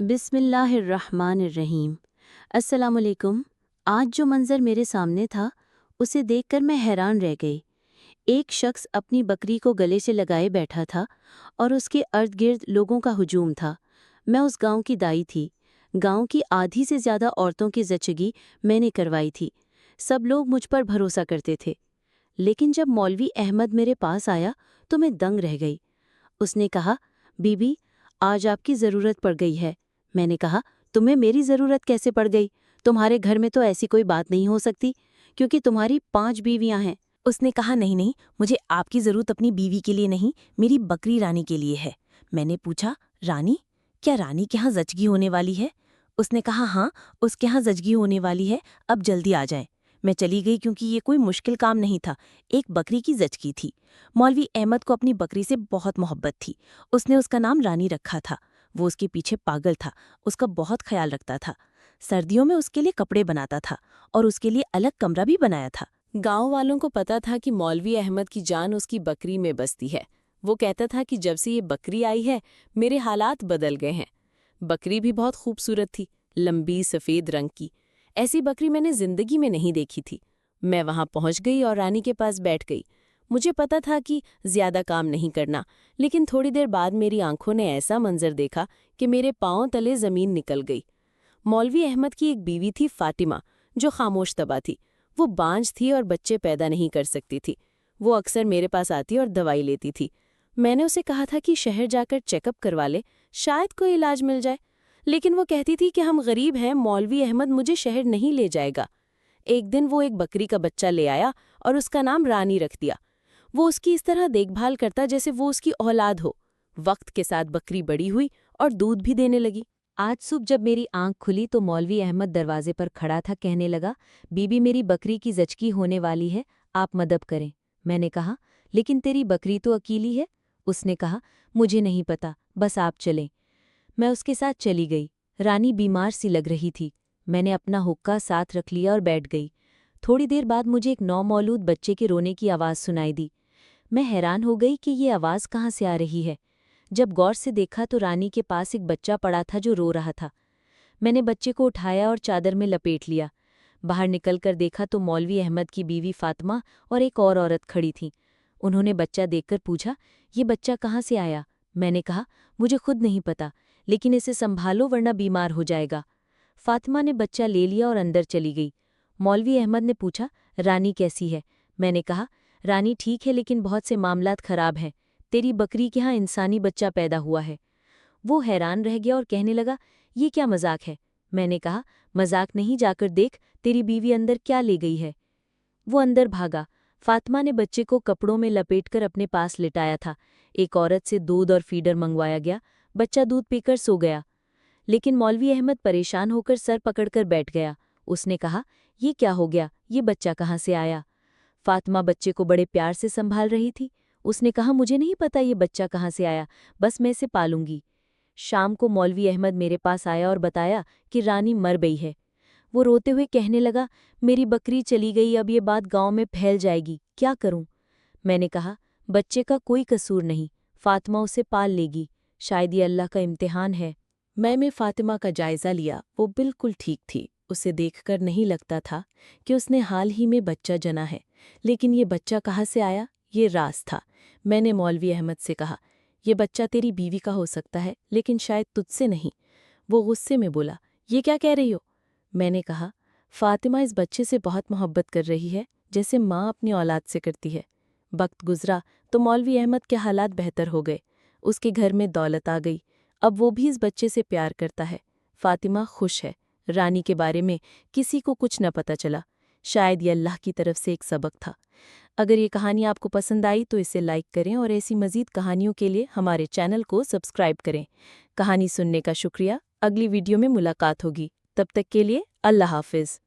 बिस्मिल्लाहिर्रहमानिर्रहीम। अस्सलाम वालेकुम। आज जो मंज़र मेरे सामने था उसे देखकर मैं हैरान रह गई। एक शख्स अपनी बकरी को गले से लगाए बैठा था और उसके अर्द गिर्द लोगों का हुजूम था। मैं उस गांव की दाई थी। गांव की आधी से ज़्यादा औरतों की ज़चगी मैंने करवाई थी। सब लोग मुझ पर भरोसा करते थे। लेकिन जब मौलवी अहमद मेरे पास आया तो मैं दंग रह गई। उसने कहा, बीबी, आज आपकी ज़रूरत पड़ गई है। मैंने कहा, तुम्हें मेरी ज़रूरत कैसे पड़ गई? तुम्हारे घर में तो ऐसी कोई बात नहीं हो सकती, क्योंकि तुम्हारी 5 बीवियां हैं। उसने कहा, नहीं नहीं, मुझे आपकी ज़रूरत अपनी बीवी के लिए नहीं, मेरी बकरी रानी के लिए है। मैंने पूछा, रानी? क्या रानी के यहाँ जचगी होने वाली है? उसने कहा, हाँ, उसके यहाँ जचगी होने वाली है, अब जल्दी आ जाएं। मैं चली गई क्योंकि ये कोई मुश्किल काम नहीं था, एक बकरी की जचगी थी। मौलवी अहमद को अपनी बकरी से बहुत मोहब्बत थी। उसने उसका नाम रानी रखा था। वो उसके पीछे पागल था, उसका बहुत ख्याल रखता था। सर्दियों में उसके लिए कपड़े बनाता था और उसके लिए अलग कमरा भी बनाया था। गांव वालों को पता था कि मौलवी अहमद की जान उसकी बकरी में बसती है। वो कहता था कि जब से ये बकरी आई है मेरे हालात बदल गए हैं। बकरी भी बहुत खूबसूरत थी, लंबी सफ़ेद रंग की। ऐसी बकरी मैंने ज़िंदगी में नहीं देखी थी। मैं वहां पहुंच गई और रानी के पास बैठ गई। मुझे पता था कि ज़्यादा काम नहीं करना, लेकिन थोड़ी देर बाद मेरी आंखों ने ऐसा मंजर देखा कि मेरे पांव तले ज़मीन निकल गई। मौलवी अहमद की एक बीवी थी, फातिमा, जो खामोश तबा थी। वो बांझ थी और बच्चे पैदा नहीं कर सकती थी। वो अक्सर मेरे पास आती और दवाई लेती थी। मैंने उसे कहा था कि शहर जाकर चेकअप करवा ले, शायद कोई इलाज मिल जाए। लेकिन वो कहती थी कि हम गरीब हैं, मौलवी अहमद मुझे शहर नहीं ले जाएगा। एक दिन वो एक बकरी का बच्चा ले आया और उसका नाम रानी रख दिया। वो उसकी इस तरह देखभाल करता जैसे वो उसकी औलाद हो। वक्त के साथ बकरी बड़ी हुई और दूध भी देने लगी। आज सुबह जब मेरी आंख खुली तो मौलवी अहमद दरवाजे पर खड़ा था। कहने लगा, बीबी, मेरी बकरी की जचकी होने वाली है, आप मदद करें। मैंने कहा, लेकिन तेरी बकरी तो अकेली है। उसने कहा, मुझे नहीं पता, बस आप चलें। मैं उसके साथ चली गई। रानी बीमार सी लग रही थी। मैंने अपना हुक्का साथ रख लिया और बैठ गई। थोड़ी देर बाद मुझे एक नौमौलूद बच्चे के रोने की आवाज़ सुनाई दी। मैं हैरान हो गई कि ये आवाज़ कहाँ से आ रही है। जब गौर से देखा तो रानी के पास एक बच्चा पड़ा था जो रो रहा था। मैंने बच्चे को उठाया और चादर में लपेट लिया। बाहर निकलकर देखा तो मौलवी अहमद की बीवी फातिमा और एक और औरत खड़ी थीं। उन्होंने बच्चा देखकर पूछा, ये बच्चा कहाँ से आया? मैंने कहा, मुझे खुद नहीं पता, लेकिन इसे संभालो वरना बीमार हो जाएगा। फातिमा ने बच्चा ले लिया और अंदर चली गई। मौलवी अहमद ने पूछा, रानी कैसी है? मैंने कहा, रानी ठीक है, लेकिन बहुत से मामलात खराब हैं। तेरी बकरी के यहाँ इंसानी बच्चा पैदा हुआ है। वो हैरान रह गया और कहने लगा, ये क्या मजाक है? मैंने कहा, मजाक नहीं, जाकर देख तेरी बीवी अंदर क्या ले गई है। वो अंदर भागा। फातिमा ने बच्चे को कपड़ों में लपेटकर अपने पास लिटाया था। एक औरत से दूध और फीडर मंगवाया गया। बच्चा दूध पीकर सो गया। लेकिन मौलवी अहमद परेशान होकर सर पकड़कर बैठ गया। उसने कहा, ये क्या हो गया? ये बच्चा कहाँ से आया? फातिमा बच्चे को बड़े प्यार से संभाल रही थी। उसने कहा, मुझे नहीं पता ये बच्चा कहाँ से आया, बस मैं इसे पालूंगी। शाम को मौलवी अहमद मेरे पास आया और बताया कि रानी मर गई है। वो रोते हुए कहने लगा, मेरी बकरी चली गई, अब ये बात गांव में फैल जाएगी, क्या करूं? मैंने कहा, बच्चे का कोई कसूर नहीं, फातिमा उसे पाल लेगी, शायद ये अल्लाह का इम्तिहान है। मैंने फातिमा का जायज़ा लिया। वो बिल्कुल ठीक थी। उसे देखकर नहीं लगता था कि उसने हाल ही में बच्चा जना है। लेकिन ये बच्चा कहाँ से आया, ये राज था। मैंने मौलवी अहमद से कहा, ये बच्चा तेरी बीवी का हो सकता है, लेकिन शायद तुझसे नहीं। वो गुस्से में बोला, ये क्या कह रही हो? मैंने कहा, फातिमा इस बच्चे से बहुत मोहब्बत कर रही है, जैसे माँ अपनी औलाद से करती है। वक्त गुजरा तो मौलवी अहमद के हालात बेहतर हो गए। उसके घर में दौलत आ गई। अब वो भी इस बच्चे से प्यार करता है। फातिमा खुश है। रानी के बारे में किसी को कुछ न पता चला। शायद ये अल्लाह की तरफ से एक सबक था। अगर ये कहानी आपको पसंद आई तो इसे लाइक करें और ऐसी मज़ीद कहानियों के लिए हमारे चैनल को सब्सक्राइब करें। कहानी सुनने का शुक्रिया। अगली वीडियो में मुलाकात होगी। तब तक के लिए अल्लाह हाफ़िज़।